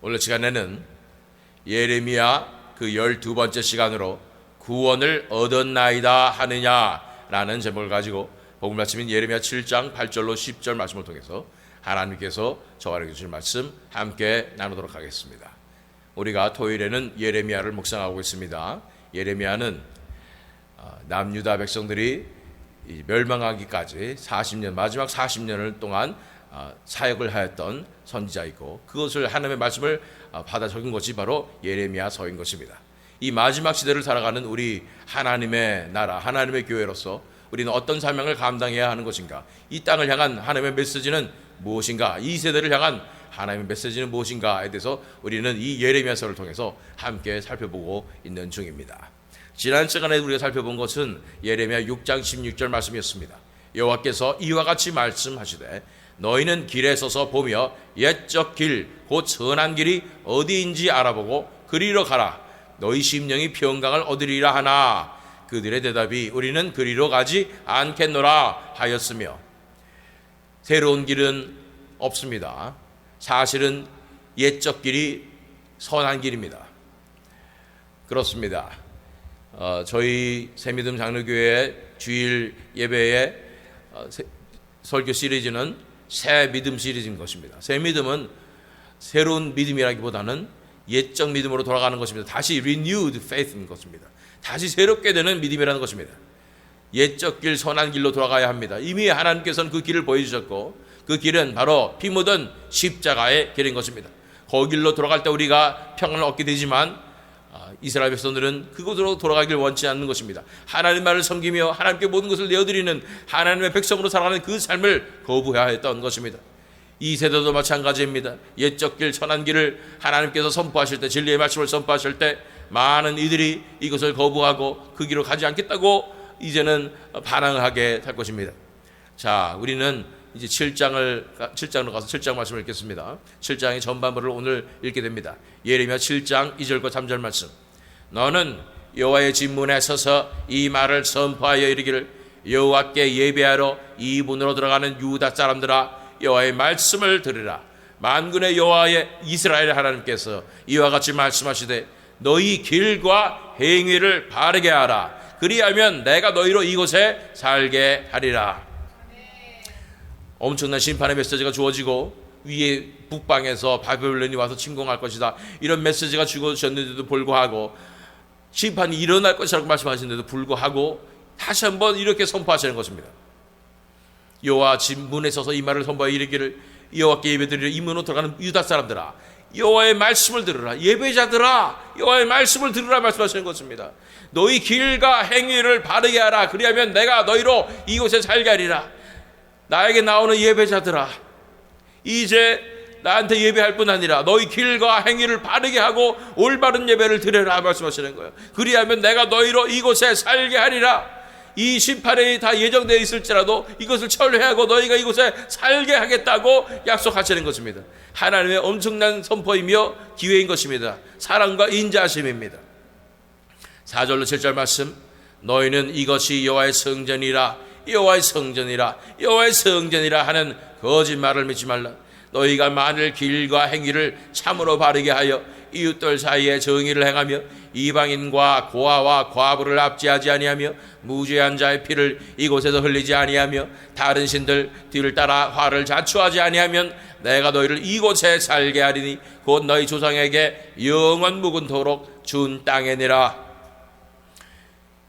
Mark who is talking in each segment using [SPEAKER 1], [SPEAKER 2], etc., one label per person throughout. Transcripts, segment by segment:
[SPEAKER 1] 오늘 시간에는 예레미야 그 12번째 시간으로 구원을 얻었나이다 하느냐라는 제목을 가지고 복음 말씀인 예레미야 7장 8절로 10절 말씀을 통해서 하나님께서 저와 주실 말씀 함께 나누도록 하겠습니다. 우리가 토요일에는 예레미야를 묵상하고 있습니다. 예레미야는 남유다 백성들이 멸망하기까지 40년, 마지막 40년을 동안 사역을 하였던 선지자이고, 그것을 하나님의 말씀을 받아 적은 것이 바로 예레미야서인 것입니다. 이 마지막 시대를 살아가는 우리 하나님의 나라, 하나님의 교회로서 우리는 어떤 사명을 감당해야 하는 것인가, 이 땅을 향한 하나님의 메시지는 무엇인가, 이 세대를 향한 하나님의 메시지는 무엇인가에 대해서 우리는 이 예레미야서를 통해서 함께 살펴보고 있는 중입니다. 지난 시간에 우리가 살펴본 것은 예레미야 6장 16절 말씀이었습니다. 여호와께서 이와 같이 말씀하시되 너희는 길에 서서 보며 옛적 길 곧 선한 길이 어디인지 알아보고 그리로 가라. 너희 심령이 평강을 얻으리라 하나 그들의 대답이 우리는 그리로 가지 않겠노라 하였으며, 새로운 길은 없습니다. 사실은 옛적 길이 선한 길입니다. 그렇습니다. 저희 새믿음 장로교회 주일 예배의 설교 시리즈는 새 믿음 시리즈인 것입니다. 새 믿음은 새로운 믿음이라기보다는 옛적 믿음으로 돌아가는 것입니다. 다시 renewed faith인 것입니다. 다시 새롭게 되는 믿음이라는 것입니다. 옛적 길, 선한 길로 돌아가야 합니다. 이미 하나님께서는 그 길을 보여주셨고, 그 길은 바로 피 묻은 십자가의 길인 것입니다. 그 길로 돌아갈 때 우리가 평안을 얻게 되지만 이스라엘 백성들은 그곳으로 돌아가길 원치 않는 것입니다. 하나님 말을 섬기며 하나님께 모든 것을 내어드리는 하나님의 백성으로 살아가는 그 삶을 거부하였던 것입니다. 이 세대도 마찬가지입니다. 옛적 길, 선한 길을 하나님께서 선포하실 때, 진리의 말씀을 선포하실 때 많은 이들이 이것을 거부하고 그 길로 가지 않겠다고 이제는 반항하게 될 것입니다. 자, 우리는 이제 7장으로 가서 7장 말씀을 읽겠습니다. 7장의 전반부를 오늘 읽게 됩니다. 예레미야 7장 2절과 3절 말씀. 너는 여호와의 진문에 서서 이 말을 선포하여 이르기를 여호와께 예배하러 이 문으로 들어가는 유다 사람들아, 여호와의 말씀을 들으라. 만군의 여호와의 이스라엘 하나님께서 이와 같이 말씀하시되 너희 길과 행위를 바르게 하라. 그리하면 내가 너희로 이곳에 살게 하리라. 엄청난 심판의 메시지가 주어지고 위에 북방에서 바벨론이 와서 침공할 것이다, 이런 메시지가 주어졌는데도 불구하고, 심판이 일어날 것이라고 말씀하시는데도 불구하고 다시 한번 이렇게 선포하시는 것입니다. 여호와 진문에 서서 이 말을 선포하여 이르기를 여호와께 예배드리려 이 문으로 들어가는 유다 사람들아, 여호와의 말씀을 들으라. 예배자들아, 여호와의 말씀을 들으라 말씀하시는 것입니다. 너희 길과 행위를 바르게 하라. 그리하면 내가 너희로 이곳에 살게 하리라. 나에게 나오는 예배자들아, 이제 나한테 예배할 뿐 아니라 너희 길과 행위를 바르게 하고 올바른 예배를 드려라 말씀하시는 거예요. 그리하면 내가 너희로 이곳에 살게 하리라. 이 심판이 다 예정되어 있을지라도 이것을 철회하고 너희가 이곳에 살게 하겠다고 약속하시는 것입니다. 하나님의 엄청난 선포이며 기회인 것입니다. 사랑과 인자하심입니다. 4절로 7절 말씀. 너희는 이것이 여호와의 성전이라, 여호와의 성전이라, 여호와의 성전이라 하는 거짓말을 믿지 말라. 너희가 만일 길과 행위를 참으로 바르게 하여 이웃들 사이에 정의를 행하며 이방인과 고아와 과부를 압제하지 아니하며 무죄한 자의 피를 이곳에서 흘리지 아니하며 다른 신들 뒤를 따라 화를 자초하지 아니하면 내가 너희를 이곳에 살게 하리니 곧 너희 조상에게 영원 묵은토록 준 땅이니라.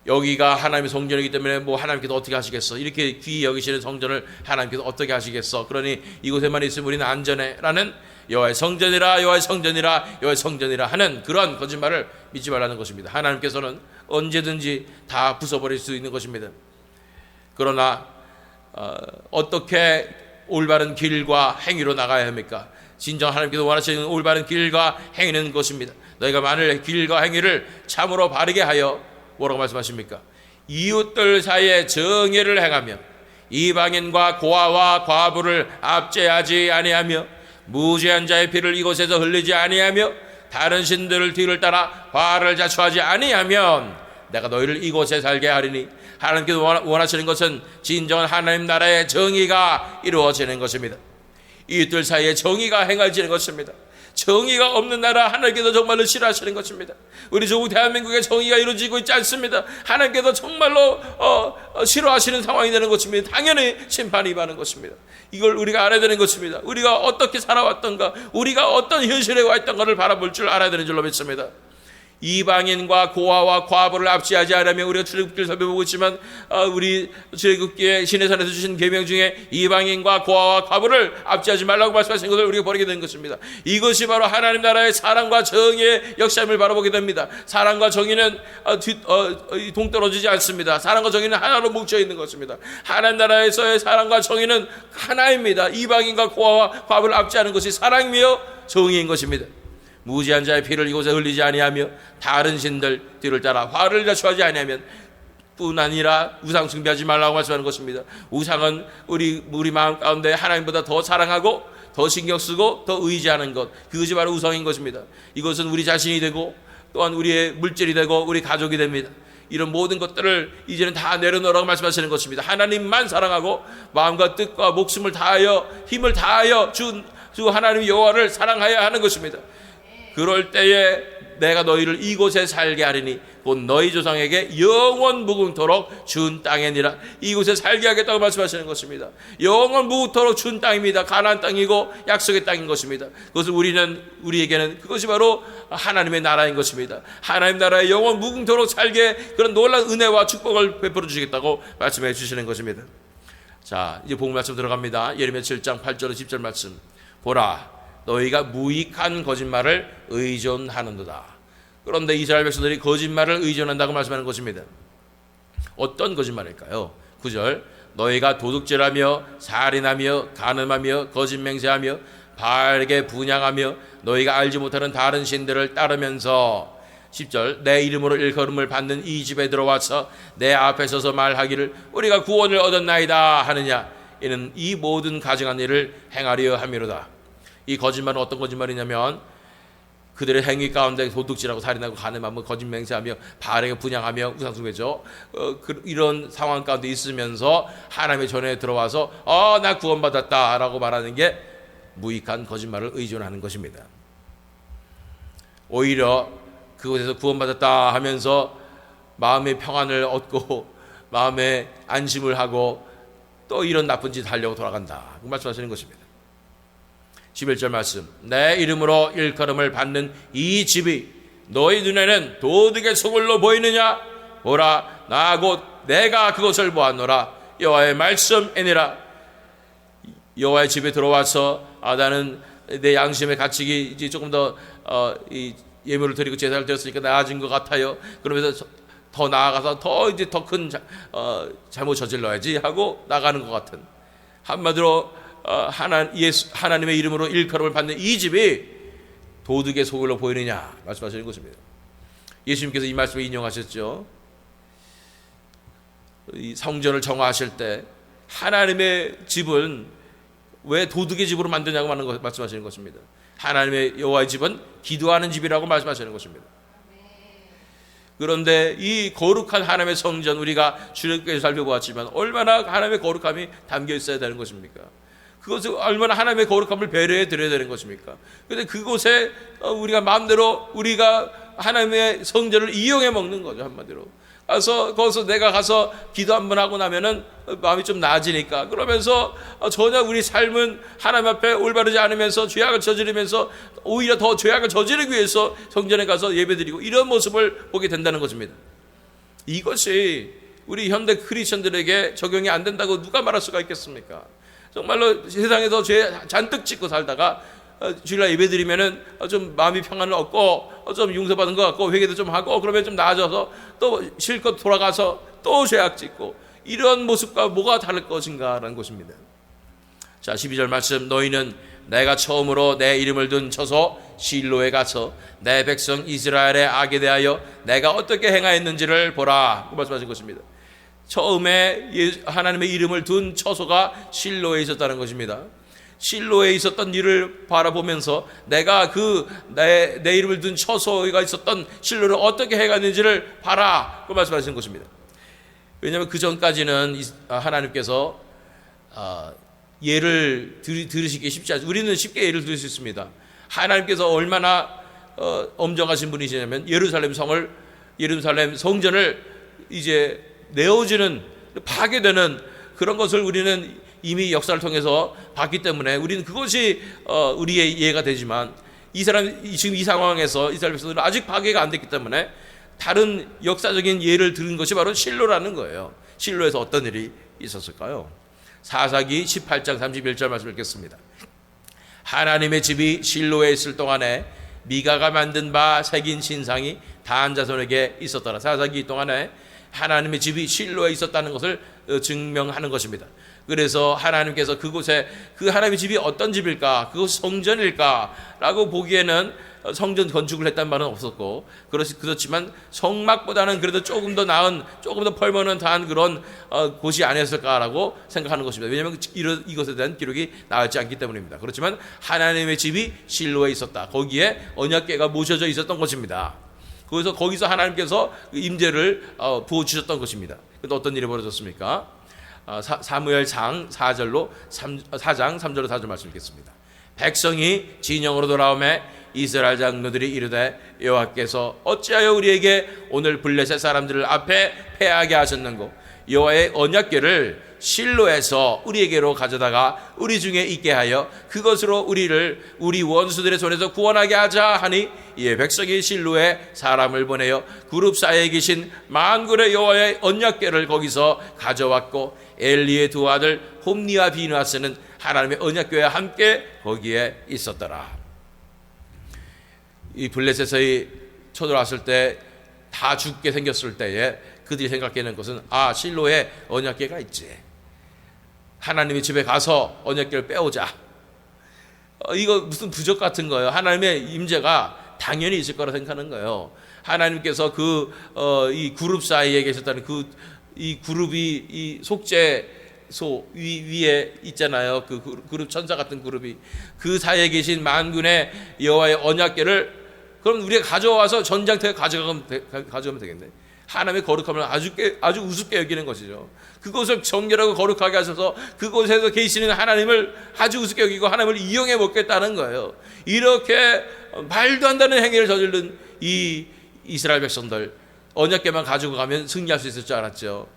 [SPEAKER 1] 여기가 하나님의 성전이기 때문에 뭐 하나님께서 어떻게 하시겠어, 이렇게 귀히 여기시는 성전을 하나님께서 어떻게 하시겠어, 그러니 이곳에만 있으면 우리는 안전해 라는 여호와의 성전이라, 여호와의 성전이라, 여호와의 성전이라 하는 그런 거짓말을 믿지 말라는 것입니다. 하나님께서는 언제든지 다 부숴버릴 수 있는 것입니다. 그러나 어떻게 올바른 길과 행위로 나가야 합니까? 진정 하나님께서 원하시는 올바른 길과 행위는 것입니다. 너희가 만일 길과 행위를 참으로 바르게 하여 뭐라고 말씀하십니까? 이웃들 사이에 정의를 행하며 이방인과 고아와 과부를 압제하지 아니하며 무죄한 자의 피를 이곳에서 흘리지 아니하며 다른 신들을 뒤를 따라 화를 자초하지 아니하면 내가 너희를 이곳에 살게 하리니, 하나님께서 원하시는 것은 진정한 하나님 나라의 정의가 이루어지는 것입니다. 이들 사이에 정의가 행해지는 것입니다. 정의가 없는 나라 하나님께서 정말로 싫어하시는 것입니다. 우리 조국 대한민국에 정의가 이루어지고 있지 않습니다. 하나님께서 정말로 싫어하시는 상황이 되는 것입니다. 당연히 심판이 임하는 것입니다. 이걸 우리가 알아야 되는 것입니다. 우리가 어떻게 살아왔던가, 우리가 어떤 현실에 와 있던가를 바라볼 줄 알아야 되는 줄로 믿습니다. 이방인과 고아와 과부를 압제하지 않으면, 우리가 출애굽기를 살펴보고 있지만 우리 출애굽기의 시내산에서 주신 계명 중에 이방인과 고아와 과부를 압제하지 말라고 말씀하신 것을 우리가 버리게 된 것입니다. 이것이 바로 하나님 나라의 사랑과 정의의 역사임을 바라보게 됩니다. 사랑과 정의는 동떨어지지 않습니다. 사랑과 정의는 하나로 뭉쳐 있는 것입니다. 하나님 나라에서의 사랑과 정의는 하나입니다. 이방인과 고아와 과부를 압제하는 것이 사랑이며 정의인 것입니다. 무지한 자의 피를 이곳에 흘리지 아니하며 다른 신들 뒤를 따라 화를 자초하지 아니하면 뿐 아니라 우상 숭배하지 말라고 말씀하는 것입니다. 우상은 우리 마음 가운데 하나님보다 더 사랑하고 더 신경 쓰고 더 의지하는 것, 그것이 바로 우상인 것입니다. 이것은 우리 자신이 되고 또한 우리의 물질이 되고 우리 가족이 됩니다. 이런 모든 것들을 이제는 다 내려놓으라고 말씀하시는 것입니다. 하나님만 사랑하고 마음과 뜻과 목숨을 다하여 힘을 다하여 주 하나님 여호와를 사랑하여야 하는 것입니다. 그럴 때에 내가 너희를 이곳에 살게 하리니 곧 너희 조상에게 영원 무궁토록 준 땅이니라. 이곳에 살게 하겠다고 말씀하시는 것입니다. 영원 무궁토록 준 땅입니다. 가나안 땅이고 약속의 땅인 것입니다. 그것을 우리에게는 그것이 바로 하나님의 나라인 것입니다. 하나님 나라에 영원 무궁토록 살게 그런 놀라운 은혜와 축복을 베풀어 주시겠다고 말씀해 주시는 것입니다. 자, 이제 복음 말씀 들어갑니다. 예레미야 7장 8절 10절 말씀. 보라, 너희가 무익한 거짓말을 의존하는도다. 그런데 이스라엘 백성들이 거짓말을 의존한다고 말씀하는 것입니다. 어떤 거짓말일까요? 9절. 너희가 도둑질하며 살인하며 간음하며 거짓 맹세하며 바알에게 분향하며 너희가 알지 못하는 다른 신들을 따르면서 10절. 내 이름으로 일컬음을 받는 이 집에 들어와서 내 앞에 서서 말하기를 우리가 구원을 얻었나이다 하느냐. 이는 이 모든 가증한 일을 행하려 함이로다. 이 거짓말은 어떤 거짓말이냐면 그들의 행위 가운데 도둑질하고 살인하고 간음하며 거짓 맹세하며 바알에게 분향하며 우상숭배죠. 이런 상황 가운데 있으면서 하나님의 전에 들어와서 나 구원받았다 라고 말하는 게 무익한 거짓말을 의존하는 것입니다. 오히려 그곳에서 구원받았다 하면서 마음의 평안을 얻고 마음의 안심을 하고 또 이런 나쁜 짓 하려고 돌아간다, 그 말씀하시는 것입니다. 11절 말씀. 내 이름으로 일컬음을 받는 이 집이 너희 눈에는 도둑의 소굴로 보이느냐? 보라, 나 곧 내가 그것을 보았노라. 여호와의 말씀이니라. 여호와의 집에 들어와서 나는 내 양심의 가치기 이제 조금 더 예물을 드리고 제사를 드렸으니까 나아진 것 같아요. 그러면서 더 나아가서 더 큰 잘못 저질러야지 하고 나가는 것 같은, 한마디로 하나님의 이름으로 일컬음을 받는 이 집이 도둑의 소굴로 보이느냐 말씀하시는 것입니다. 예수님께서 이 말씀을 인용하셨죠. 이 성전을 정화하실 때 하나님의 집은 왜 도둑의 집으로 만드냐고 말씀하시는 것입니다. 하나님의 여호와의 집은 기도하는 집이라고 말씀하시는 것입니다. 그런데 이 거룩한 하나님의 성전, 우리가 출애굽기에서 살펴보았지만 얼마나 하나님의 거룩함이 담겨 있어야 되는 것입니까? 그것을 얼마나 하나님의 거룩함을 배려해 드려야 되는 것입니까? 그런데 그곳에 우리가 마음대로 우리가 하나님의 성전을 이용해 먹는 거죠, 한마디로. 거기서 내가 가서 기도 한번 하고 나면은 마음이 좀 나아지니까, 그러면서 전혀 우리 삶은 하나님 앞에 올바르지 않으면서 죄악을 저지르면서 오히려 더 죄악을 저지르기 위해서 성전에 가서 예배드리고 이런 모습을 보게 된다는 것입니다. 이것이 우리 현대 크리스천들에게 적용이 안 된다고 누가 말할 수가 있겠습니까? 정말로 세상에서 죄 잔뜩 짓고 살다가 주일날 예배드리면은 좀 마음이 평안을 얻고 좀 용서받은 것 같고 회개도 좀 하고 그러면 좀 나아져서 또 실컷 돌아가서 또 죄악 짓고, 이런 모습과 뭐가 다를 것인가라는 것입니다. 자, 12절 말씀. 너희는 내가 처음으로 내 이름을 둔 처소 실로에 가서 내 백성 이스라엘의 악에 대하여 내가 어떻게 행하였는지를 보라, 그 말씀하신 것입니다. 처음에 하나님의 이름을 둔 처소가 실로에 있었다는 것입니다. 실로에 있었던 일을 바라보면서 내가 내 이름을 둔 처소가 있었던 실로를 어떻게 해갔는지를 봐라, 그 말씀하시는 것입니다. 왜냐하면 그 전까지는 하나님께서 예를 들으시기 쉽지 않죠. 우리는 쉽게 예를 들을 수 있습니다. 하나님께서 얼마나 엄정하신 분이시냐면 예루살렘 성전을 이제 내어지는, 파괴되는 그런 것을 우리는 이미 역사를 통해서 봤기 때문에 우리는 그것이 우리의 이해가 되지만, 지금 이 상황에서 이스라엘 백성들은 아직 파괴가 안 됐기 때문에 다른 역사적인 예를 들은 것이 바로 실로라는 거예요. 실로에서 어떤 일이 있었을까요? 사사기 18장 31절 말씀 읽겠습니다. 하나님의 집이 실로에 있을 동안에 미가가 만든 바 새긴 신상이 단 자손에게 있었더라. 사사기 동안에 하나님의 집이 실로에 있었다는 것을 증명하는 것입니다. 그래서 하나님께서 그곳에 그 하나님의 집이 어떤 집일까, 그것이 성전일까라고 보기에는 성전 건축을 했다는 말은 없었고, 그렇지만 성막보다는 그래도 조금 더 나은, 조금 더 펄머넌트한 그런 곳이 아니었을까라고 생각하는 것입니다. 왜냐하면 이것에 대한 기록이 나왔지 않기 때문입니다. 그렇지만 하나님의 집이 실로에 있었다. 거기에 언약궤가 모셔져 있었던 것입니다. 거기서 하나님께서 임재를 부어주셨던 것입니다. 그런데 어떤 일이 벌어졌습니까? 사무엘상 4장 3절로 4절 말씀 읽겠습니다. 백성이 진영으로 돌아오매 이스라엘 장로들이 이르되 여호와께서 어찌하여 우리에게 오늘 블레셋 사람들을 앞에 패하게 하셨는고, 여호와의 언약궤를 실로에서 우리에게로 가져다가 우리 중에 있게 하여 그것으로 우리를 우리 원수들의 손에서 구원하게 하자 하니, 이에 백성이 실로에 사람을 보내어 그룹 사이에 계신 만군의 여호와의 언약궤를 거기서 가져왔고, 엘리의 두 아들 홈니와 비누아스는 하나님의 언약궤와 함께 거기에 있었더라. 이 블레셋의 쳐들어왔을 때 다 죽게 생겼을 때에 그들이 생각하는 것은, 실로에 언약궤가 있지, 하나님의 집에 가서 언약궤를 빼오자. 이거 무슨 부적 같은 거예요. 하나님의 임재가 당연히 있을 거라 생각하는 거예요. 하나님께서 이 그룹 사이에 계셨다는 이 그룹이 이 속죄소 위에 있잖아요. 그 그룹, 천사 같은 그룹이 그 사이에 계신 만군의 여호와의 언약궤를 그럼 우리가 가져와서 전장터에 가져가면 되겠네. 하나님의 거룩함을 아주 우습게 여기는 것이죠. 그것을 정결하고 거룩하게 하셔서 그곳에서 계시는 하나님을 아주 우습게 여기고 하나님을 이용해 먹겠다는 거예요. 이렇게 말도 안 되는 행위를 저지른 이 이스라엘 백성들, 언약궤만 가지고 가면 승리할 수 있을 줄 알았죠.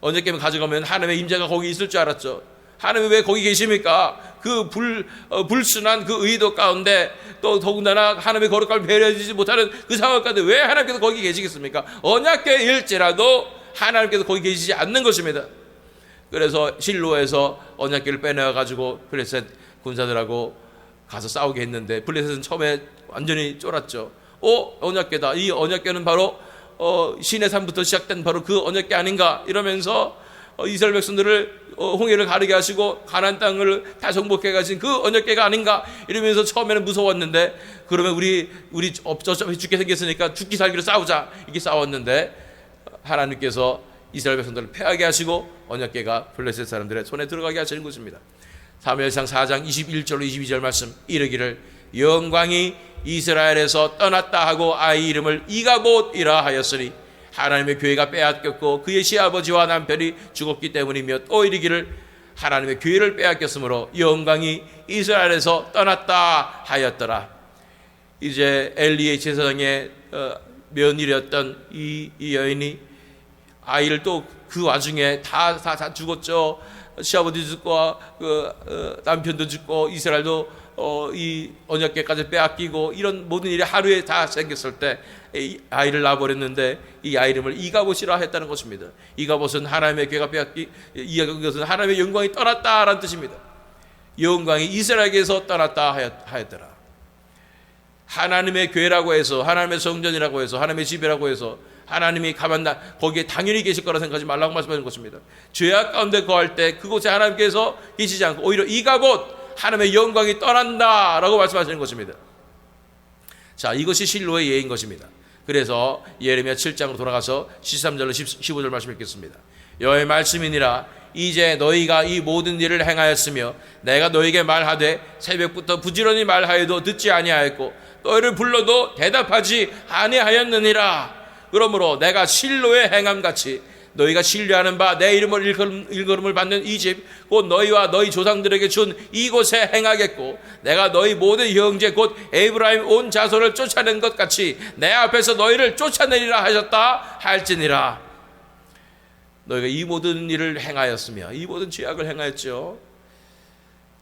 [SPEAKER 1] 언약궤만 가져가면 하나님의 임재가 거기 있을 줄 알았죠. 하나님이 왜 거기 계십니까? 그 불순한 그 의도 가운데, 또 더군다나 하나님의 거룩함을 배려해주지 못하는 그 상황 가운데 왜 하나님께서 거기 계시겠습니까? 언약궤일지라도 하나님께서 거기 계시지 않는 것입니다. 그래서 실로에서 언약궤를 빼내어 가지고 블레셋 군사들하고 가서 싸우게 했는데, 블레셋은 처음에 완전히 쫄았죠. 언약궤다. 이 언약궤는 바로 신의 산부터 시작된 바로 그 언약궤 아닌가, 이러면서 이스라엘 백성들을 홍해를 가르게 하시고 가나안 땅을 다 정복해 가신 그 언약궤가 아닌가, 이러면서 처음에는 무서웠는데, 그러면 우리 어차피 죽게 생겼으니까 죽기 살기로 싸우자, 이렇게 싸웠는데 하나님께서 이스라엘 백성들을 패하게 하시고 언약궤가 블레셋 사람들의 손에 들어가게 하시는 것입니다. 사무엘상 4장 21절로 22절 말씀, 이르기를 영광이 이스라엘에서 떠났다 하고 아이 이름을 이가봇이라 하였으니 하나님의 교회가 빼앗겼고 그의 시아버지와 남편이 죽었기 때문이며, 또 이르기를 하나님의 교회를 빼앗겼으므로 영광이 이스라엘에서 떠났다 하였더라. 이제 엘리의 제사장의 며느리였던 이 여인이 아이를 또 그 와중에 다 죽었죠. 시아버지 죽고 남편도 죽고 이스라엘도 이 언약궤까지 빼앗기고, 이런 모든 일이 하루에 다 생겼을 때 이 아이를 낳아버렸는데 이 아이 이름을 이가봇이라 했다는 것입니다. 이가봇은 하나님의 궤가 이것은 하나님의 영광이 떠났다라는 뜻입니다. 영광이 이스라엘에게서 떠났다 하였더라. 하나님의 궤라고 해서, 하나님의 성전이라고 해서, 하나님의 집이라고 해서 하나님이 거기에 당연히 계실 거라 생각하지 말라고 말씀하는 것입니다. 죄악 가운데 거할 때 그곳에 하나님께서 계시지 않고 오히려 이가봇, 하나님의 영광이 떠난다라고 말씀하시는 것입니다. 자, 이것이 실로의 예인 것입니다. 그래서 예레미야 7장으로 돌아가서 13절로 15절 말씀 읽겠습니다. 여호와의 말씀이니라, 이제 너희가 이 모든 일을 행하였으며 내가 너희에게 말하되 새벽부터 부지런히 말하여도 듣지 아니하였고 너희를 불러도 대답하지 아니하였느니라. 그러므로 내가 실로의 행함같이 너희가 신뢰하는 바 내 이름을 일컬음을 받는 이 집 곧 너희와 너희 조상들에게 준 이곳에 행하겠고 내가 너희 모든 형제 곧 에브라임 온 자손을 쫓아낸 것 같이 내 앞에서 너희를 쫓아내리라 하셨다 할지니라. 너희가 이 모든 일을 행하였으며 이 모든 죄악을 행하였죠.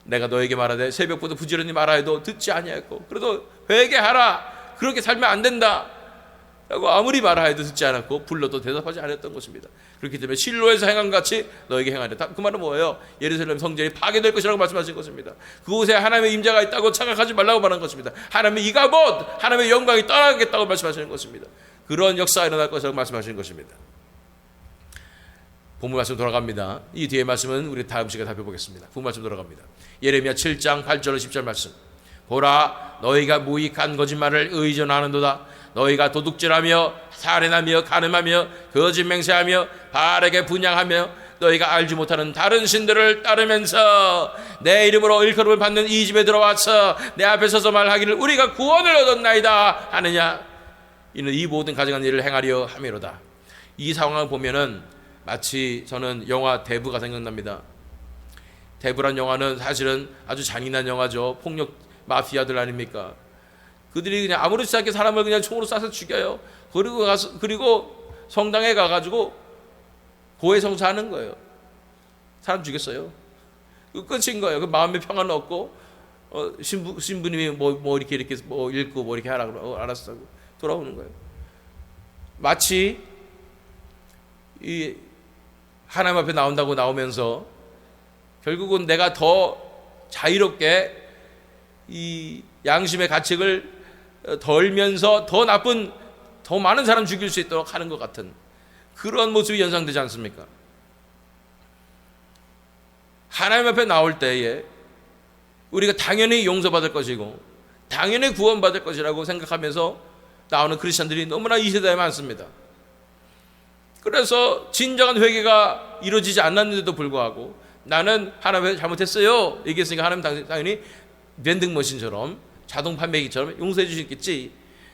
[SPEAKER 1] 내가 너에게 말하되 새벽부터 부지런히 말하여도 듣지 아니하였고 그래도 회개하라 그렇게 살면 안 된다 라고 아무리 말하여도 듣지 않았고 불러도 대답하지 않았던 것입니다. 그렇기 때문에 실로에서 행한 같이 너에게 행하리라. 그 말은 뭐예요? 예루살렘 성전이 파괴될 것이라고 말씀하신 것입니다. 그곳에 하나님의 임재가 있다고 착각하지 말라고 말한 것입니다. 하나님의 이가 곧 하나님의 영광이 떠나겠다고 말씀하시는 것입니다. 그런 역사가 일어날 것이라고 말씀하시는 것입니다. 본문 말씀 돌아갑니다. 이 뒤에 말씀은 우리 다음 시간에 살펴보겠습니다. 본문 말씀 돌아갑니다. 예레미야 7장 8절 10절 말씀. 보라 너희가 무익한 거짓말을 의존하는도다. 너희가 도둑질하며 살인하며 간음하며 거짓 맹세하며 바알에게 분향하며 너희가 알지 못하는 다른 신들을 따르면서 내 이름으로 일컬음을 받는 이 집에 들어와서 내 앞에 서서 말하기를 우리가 구원을 얻었나이다 하느냐. 이는 이 모든 가증한 일을 행하려 함이로다. 이 상황을 보면은 마치 저는 영화 대부가 생각납니다. 대부란 영화는 사실은 아주 잔인한 영화죠. 폭력 마피아들 아닙니까? 그들이 그냥 아무렇지 않게 사람을 그냥 총으로 쏴서 죽여요. 그리고 성당에 가가지고 고해성사하는 거예요. 사람 죽였어요. 그 끝인 거예요. 그 마음의 평안은 없고 신부님이 뭐 이렇게 뭐 읽고 뭐 이렇게 하라 그러고 알았어 하고 돌아오는 거예요. 마치 이 하나님 앞에 나오면서 결국은 내가 더 자유롭게 이 양심의 가책을 덜면서 더 많은 사람 죽일 수 있도록 하는 것 같은 그런 모습이 연상되지 않습니까? 하나님 앞에 나올 때에 우리가 당연히 용서받을 것이고 당연히 구원받을 것이라고 생각하면서 나오는 크리스천들이 너무나 이 세대에 많습니다. 그래서 진정한 회개가 이루어지지 않았는데도 불구하고 나는 하나님 잘못했어요 얘기했으니까 하나님 당연히 vending머신처럼 자동 판매기처럼 용서해 주시겠지.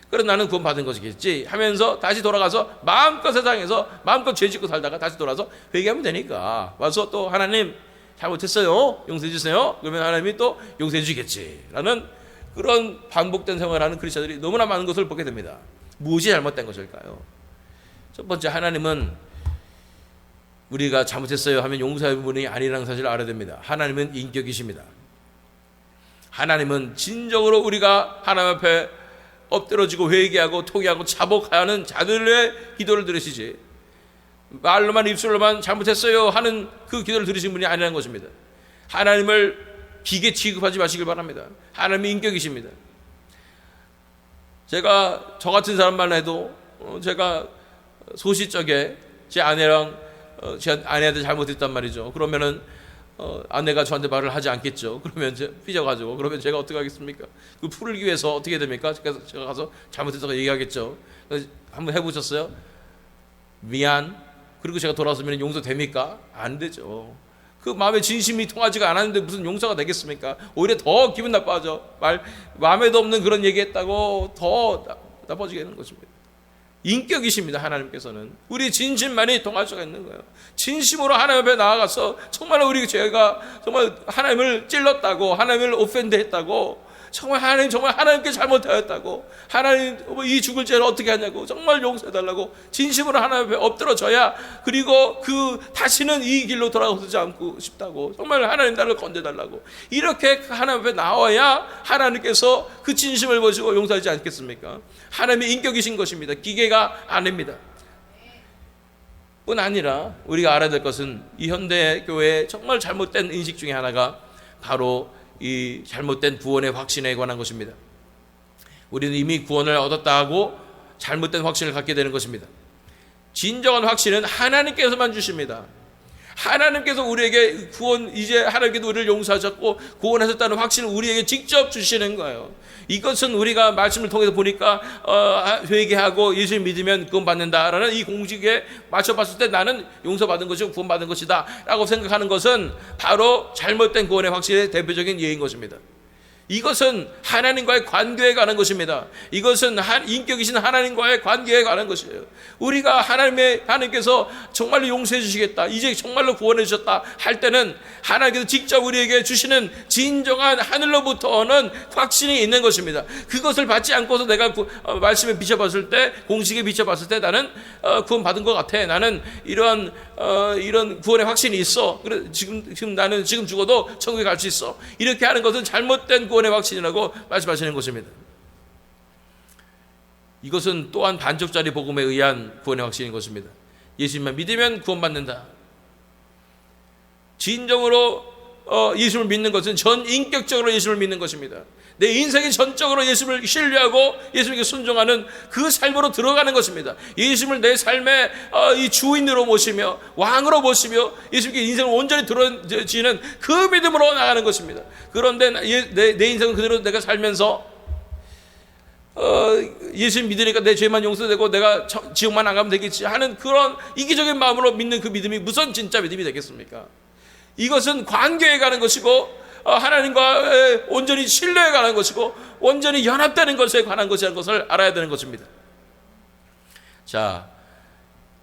[SPEAKER 1] 그럼 나는 구원받은 것이겠지 하면서 다시 돌아가서 마음껏 세상에서 마음껏 죄짓고 살다가 다시 돌아서 회개하면 되니까 와서 또 하나님 잘못했어요 용서해 주세요. 그러면 하나님이 또 용서해 주겠지 라는 그런 반복된 생활을 하는 크리스천들이 너무나 많은 것을 보게 됩니다. 무엇이 잘못된 것일까요? 첫 번째, 하나님은 우리가 잘못했어요 하면 용서할 분이 아니라는 사실을 알아야 됩니다. 하나님은 인격이십니다. 하나님은 진정으로 우리가 하나님 앞에 엎드러지고 회개하고 통회하고 자복하는 자들의 기도를 들으시지 말로만 입술로만 잘못했어요 하는 그 기도를 들으신 분이 아니라는 것입니다. 하나님을 기계 취급하지 마시길 바랍니다. 하나님이 인격이십니다. 제가 저 같은 사람만 해도 제가 소시적에 제 아내랑 제 아내한테 잘못했단 말이죠. 그러면은 아내가 저한테 말을 하지 않겠죠. 그러면 삐져가지고 그러면 제가 어떻게 하겠습니까? 그 풀기 위해서 어떻게 됩니까? 제가 가서 잘못했다고 얘기하겠죠. 한번 해보셨어요? 미안. 그리고 제가 돌아서면 용서됩니까? 안 되죠. 그 마음에 진심이 통하지가 않았는데 무슨 용서가 되겠습니까? 오히려 더 기분 나빠져. 마음에도 없는 그런 얘기했다고 더 나빠지게 되는 것입니다. 인격이십니다. 하나님께서는 우리 진심만이 통할 수가 있는 거예요. 진심으로 하나님 앞에 나아가서 정말 우리 죄가 정말 하나님을 찔렀다고 하나님을 오펜드했다고 정말 하나님께 잘못하였다고 하나님 이 죽을 죄를 어떻게 하냐고 정말 용서해달라고 진심으로 하나님 앞에 엎드러져야 그리고 다시는 이 길로 돌아오지 않고 싶다고 정말 하나님 나를 건져달라고 이렇게 하나님 앞에 나와야 하나님께서 그 진심을 보시고 용서하지 않겠습니까? 하나님의 인격이신 것입니다. 기계가 아닙니다. 뿐 아니라 우리가 알아야 될 것은 이 현대 교회의 정말 잘못된 인식 중에 하나가 바로 이 잘못된 구원의 확신에 관한 것입니다. 우리는 이미 구원을 얻었다 하고 잘못된 확신을 갖게 되는 것입니다. 진정한 확신은 하나님께서만 주십니다. 하나님께서 우리에게 구원, 이제 하나님께서 우리를 용서하셨고 구원하셨다는 확신을 우리에게 직접 주시는 거예요. 이것은 우리가 말씀을 통해서 보니까 회개하고 예수를 믿으면 구원받는다라는 이 공식에 맞춰봤을 때 나는 용서받은 것이고 구원받은 것이다 라고 생각하는 것은 바로 잘못된 구원의 확신의 대표적인 예인 것입니다. 이것은 하나님과의 관계에 관한 것입니다. 이것은 인격이신 하나님과의 관계에 관한 것이에요. 우리가 하나님께서 정말로 용서해 주시겠다, 이제 정말로 구원해 주셨다 할 때는 하나님께서 직접 우리에게 주시는 진정한 하늘로부터 오는 확신이 있는 것입니다. 그것을 받지 않고서 내가 말씀에 비춰봤을 때, 공식에 비춰봤을 때 나는 구원 받은 것 같아, 나는 이런 구원의 확신이 있어, 그래 지금 나는 지금 죽어도 천국에 갈 수 있어, 이렇게 하는 것은 잘못된 구원의 확신이라고 말씀하시는 것입니다. 이것은 또한 반쪽짜리 복음에 의한 구원의 확신인 것입니다. 예수님만 믿으면 구원받는다. 진정으로 예수를 믿는 것은 전 인격적으로 예수를 믿는 것입니다. 내 인생이 전적으로 예수를 신뢰하고 예수님께 순종하는 그 삶으로 들어가는 것입니다. 예수님을 내 삶의 이 주인으로 모시며 왕으로 모시며 예수님께 인생을 온전히 드러지는 그 믿음으로 나가는 것입니다. 그런데 내 인생은 그대로 내가 살면서 예수님 믿으니까 내 죄만 용서되고 내가 지옥만 안 가면 되겠지 하는 그런 이기적인 마음으로 믿는 그 믿음이 무슨 진짜 믿음이 되겠습니까? 이것은 관계에 가는 것이고 하나님과 온전히 신뢰에 관한 것이고 온전히 연합되는 것에 관한 것이라는 것을 알아야 되는 것입니다. 자,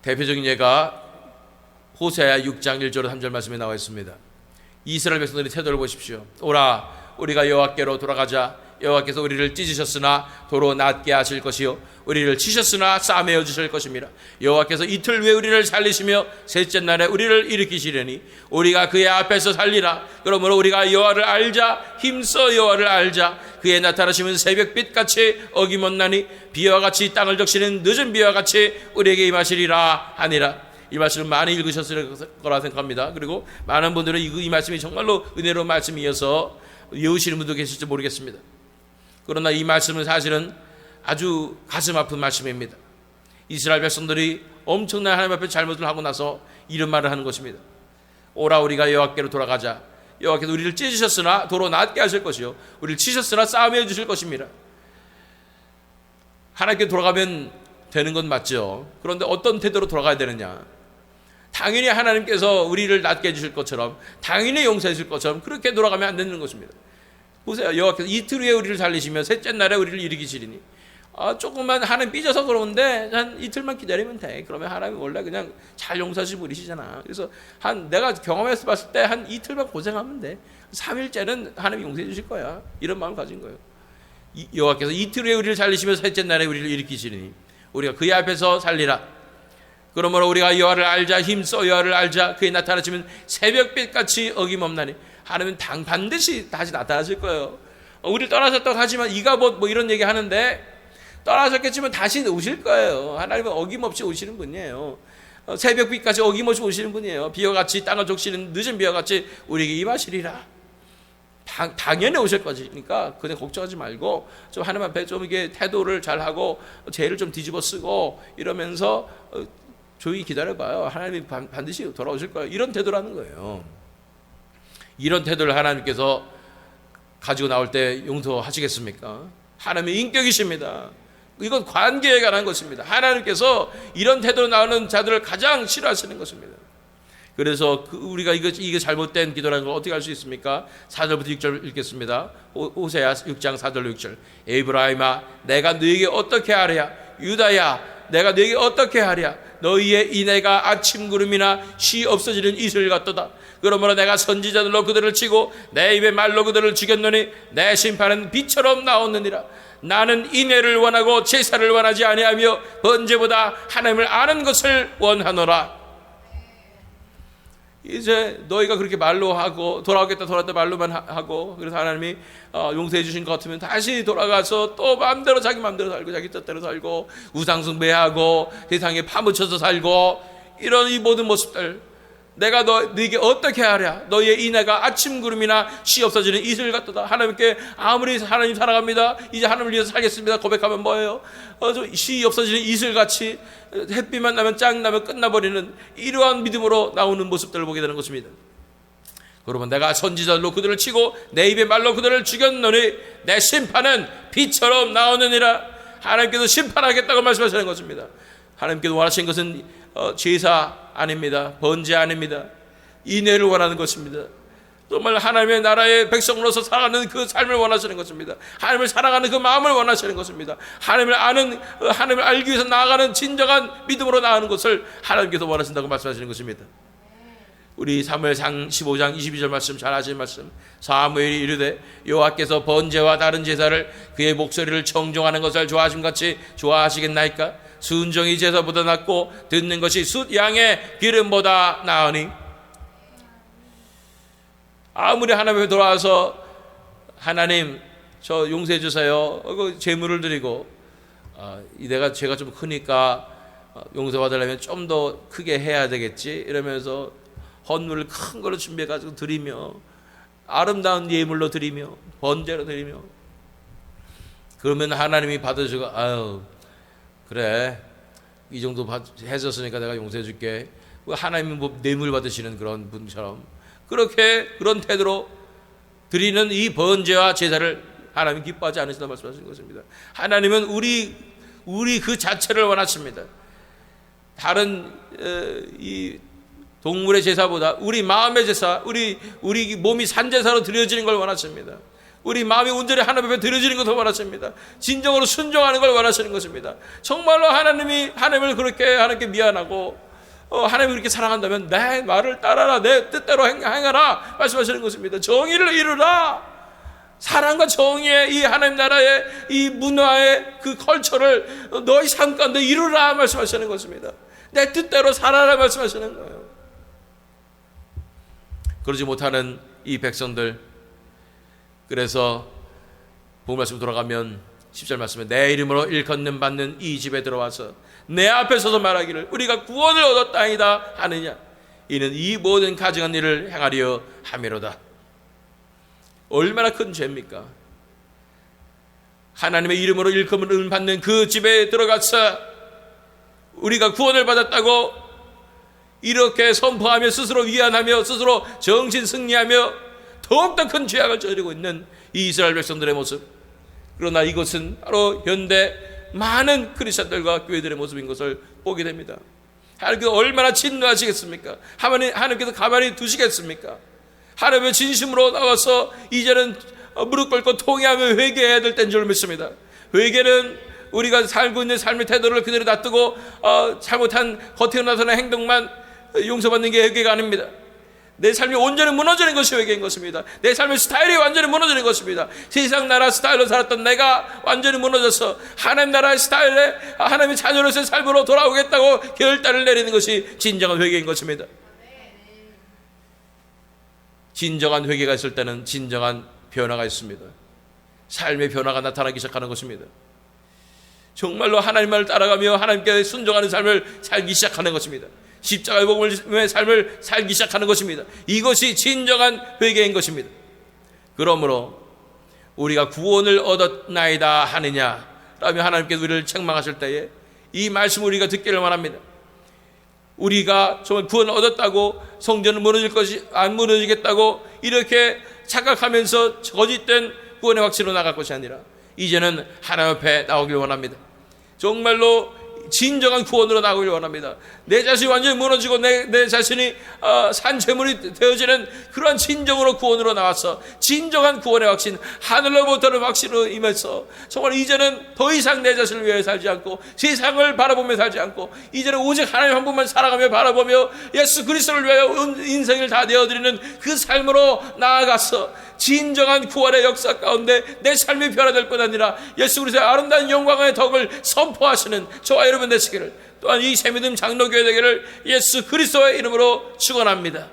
[SPEAKER 1] 대표적인 예가 호세아 6장 1절 3절 말씀에 나와 있습니다. 이스라엘 백성들의 태도를 보십시오. 오라, 우리가 여호와께로 돌아가자. 여호와께서 우리를 찢으셨으나 도로 낫게 하실 것이요, 우리를 치셨으나 싸매어 주실 것입니다. 여호와께서 이틀 후에 우리를 살리시며 셋째 날에 우리를 일으키시려니 우리가 그의 앞에서 살리라. 그러므로 우리가 여호와를 알자, 힘써 여호와를 알자. 그의 나타나심은 새벽빛같이 어김없나니 비와 같이 땅을 적시는 늦은 비와 같이 우리에게 임하시리라 하니라. 이 말씀을 많이 읽으셨을 거라 생각합니다. 그리고 많은 분들은 이 말씀이 정말로 은혜로운 말씀이어서 외우시는 분도 계실지 모르겠습니다. 그러나 이 말씀은 사실은 아주 가슴 아픈 말씀입니다. 이스라엘 백성들이 엄청난 하나님 앞에 잘못을 하고 나서 이런 말을 하는 것입니다. 오라, 우리가 여호와께로 돌아가자. 여호와께서 우리를 찢으셨으나 도로 낫게 하실 것이요, 우리를 치셨으나 싸매어 주실 것입니다. 하나님께 돌아가면 되는 건 맞죠. 그런데 어떤 태도로 돌아가야 되느냐? 당연히 하나님께서 우리를 낫게 해주실 것처럼, 당연히 용서해 주실 것처럼 그렇게 돌아가면 안 되는 것입니다. 보세요. 여호와께서 이틀 후에 우리를 살리시며 셋째 날에 우리를 일으키시리니, 조금만 하나님 삐져서 그러는데 한 이틀만 기다리면 돼. 그러면 하나님 원래 그냥 잘 용서하시고 그러시잖아. 그래서 내가 경험해서 봤을 때 한 이틀만 고생하면 돼. 3일째는 하나님 용서해 주실 거야. 이런 마음을 가진 거예요. 여호와께서 이틀 후에 우리를 살리시며 셋째 날에 우리를 일으키시리니 우리가 그의 앞에서 살리라. 그러므로 우리가 여호와를 알자, 힘써 여호와를 알자. 그의 나타나시면 새벽빛같이 어김없나니. 하나님은 반드시 다시 나타나실 거예요. 우리를 떠나셨다고 하지만 이가 뭐 이런 얘기 하는데, 떠나셨겠지만 다시 오실 거예요. 하나님은 어김없이 오시는 분이에요. 새벽빛까지 어김없이 오시는 분이에요. 비와 같이 땅을 적시는 늦은 비와 같이 우리에게 임하시리라. 당연히 오실 것이니까 그냥 걱정하지 말고 좀 하나님 앞에 좀 이게 태도를 잘하고 죄를 좀 뒤집어 쓰고 이러면서 조용히 기다려봐요. 하나님이 반드시 돌아오실 거예요. 이런 태도라는 거예요. 이런 태도를 하나님께서 가지고 나올 때 용서하시겠습니까? 하나님의 인격이십니다. 이건 관계에 관한 것입니다. 하나님께서 이런 태도로 나오는 자들을 가장 싫어하시는 것입니다. 그래서 우리가 이게 잘못된 기도라는 걸 어떻게 알 수 있습니까? 4절부터 6절 읽겠습니다. 호세아 6장 4절로 6절. 에브라임아, 내가 너에게 어떻게 하랴? 유다야, 내가 너에게 어떻게 하랴? 너희의 인애가 아침 구름이나 쉬 없어지는 이슬 같도다. 그러므로 내가 선지자들로 그들을 치고 내 입의 말로 그들을 죽였노니 내 심판은 비처럼 나오느니라. 나는 인애를 원하고 제사를 원하지 아니하며 번제보다 하나님을 아는 것을 원하노라. 이제 너희가 그렇게 말로 하고 돌아오겠다 말로만 하고, 그래서 하나님이 용서해 주신 것 같으면 다시 돌아가서 또 마음대로 자기 마음대로 살고 자기 뜻대로 살고 우상 숭배하고 세상에 파묻혀서 살고, 이런 이 모든 모습들, 내가 너에게 어떻게 하랴? 너희의 인애가 아침 구름이나 시 없어지는 이슬 같도다. 하나님께 아무리 하나님 사랑합니다, 이제 하나님을 위해서 살겠습니다 고백하면 뭐예요? 시 없어지는 이슬같이 햇빛만 나면 짱 나면 끝나버리는 이러한 믿음으로 나오는 모습들을 보게 되는 것입니다. 그러면 내가 선지자들로 그들을 치고 내 입의 말로 그들을 죽였노니 내 심판은 비처럼 나오느니라. 하나님께서 심판하겠다고 말씀하시는 것입니다. 하나님께서 원하시는 것은 제사 아닙니다. 번제 아닙니다. 인애를 원하는 것입니다. 정말 하나님의 나라의 백성으로서 살아가는 그 삶을 원하시는 것입니다. 하나님을 사랑하는 그 마음을 원하시는 것입니다. 하나님을 알기 위해서 나아가는 진정한 믿음으로 나아가는 것을 하나님께서 원하신다고 말씀하시는 것입니다. 우리 사무엘상 15장 22절 말씀 잘 아시는 말씀. 사무엘이 이르되 여호와께서 번제와 다른 제사를 그의 목소리를 청종하는 것을 좋아하심같이 좋아하시겠나이까? 순종이 제사보다 낫고 듣는 것이 숫 양의 기름보다 나으니. 아무리 하나님 앞에 돌아와서 하나님 저 용서해 주세요, 제물을 드리고 제가 좀 크니까 용서받으려면 좀 더 크게 해야 되겠지 이러면서 헌물을 큰 걸로 준비해 가지고 드리며 아름다운 예물로 드리며 번제로 드리며, 그러면 하나님이 받으시고 아유 그래 이 정도 해줬으니까 내가 용서해 줄게, 하나님은 뭐 뇌물 받으시는 그런 분처럼 그런 태도로 드리는 이 번제와 제사를 하나님이 기뻐하지 않으신다 말씀하시는 것입니다. 하나님은 우리 그 자체를 원하십니다. 다른 이 동물의 제사보다 우리 마음의 제사, 우리 몸이 산제사로 드려지는 걸 원하십니다. 우리 마음이 온전히 하나님 앞에 드려지는 것을 원하십니다. 진정으로 순종하는 걸 원하시는 것입니다. 정말로 하나님을 그렇게 하나님께 미안하고 하나님을 그렇게 사랑한다면 내 말을 따라라, 내 뜻대로 행하라 말씀하시는 것입니다. 정의를 이루라. 사랑과 정의의 이 하나님 나라의 이 문화의 그 컬처를 너희 삶 가운데 이루라 말씀하시는 것입니다. 내 뜻대로 살아라 말씀하시는 거예요. 그러지 못하는 이 백성들, 그래서 본 말씀 돌아가면 10절 말씀에 내 이름으로 일컫는 받는 이 집에 들어와서 내 앞에 서서 말하기를 우리가 구원을 얻었다이다 하느냐, 이는 이 모든 가증한 일을 행하려 함이로다. 얼마나 큰 죄입니까? 하나님의 이름으로 일컬음을 받는 그 집에 들어가서 우리가 구원을 받았다고 이렇게 선포하며 스스로 위안하며 스스로 정신 승리하며 더욱더 큰 죄악을 저지르고 있는 이 이스라엘 백성들의 모습. 그러나 이것은 바로 현대 많은 크리스천들과 교회들의 모습인 것을 보게 됩니다. 하나님께서 얼마나 진노하시겠습니까? 하나님께서 가만히 두시겠습니까? 하나님의 진심으로 나와서 이제는 무릎 꿇고 통회하며 회개해야 될 때인 줄 믿습니다. 회개는 우리가 살고 있는 삶의 태도를 그대로 놔두고 잘못한 겉으로 나타나는 행동만 용서받는 게 회개가 아닙니다. 내 삶이 온전히 무너지는 것이 회개인 것입니다. 내 삶의 스타일이 완전히 무너지는 것입니다. 세상 나라 스타일로 살았던 내가 완전히 무너져서 하나님 나라의 스타일에 하나님의 자녀로서의 삶으로 돌아오겠다고 결단을 내리는 것이 진정한 회개인 것입니다. 진정한 회개가 있을 때는 진정한 변화가 있습니다. 삶의 변화가 나타나기 시작하는 것입니다. 정말로 하나님을 따라가며 하나님께 순종하는 삶을 살기 시작하는 것입니다. 십자가의 복음의 삶을 살기 시작하는 것입니다. 이것이 진정한 회개인 것입니다. 그러므로 우리가 구원을 얻었나이다 하느냐 라며 하나님께서 우리를 책망하실 때에 이 말씀을 우리가 듣기를 원합니다. 우리가 정말 구원을 얻었다고 성전은 무너질 것이 안 무너지겠다고 이렇게 착각하면서 거짓된 구원의 확신으로 나갈 것이 아니라 이제는 하나님 앞에 나오길 원합니다. 정말로 진정한 구원으로 나오길 원합니다. 내 자신이 완전히 무너지고 내 자신이 산재물이 되어지는 그러한 진정으로 구원으로 나와서 진정한 구원의 확신, 하늘로부터는 확신으로 임해서 정말 이제는 더 이상 내 자신을 위해 살지 않고 세상을 바라보며 살지 않고 이제는 오직 하나님 한 분만 살아가며 바라보며 예수 그리스도를 위하여 인생을 다 내어드리는 그 삶으로 나아가서 진정한 구원의 역사 가운데 내 삶이 변화될 뿐 아니라 예수 그리스도의 아름다운 영광의 덕을 선포하시는 저와 여러분 되시기를, 또한 이 새믿음 장로교회 되기를 예수 그리스도의 이름으로 축원합니다.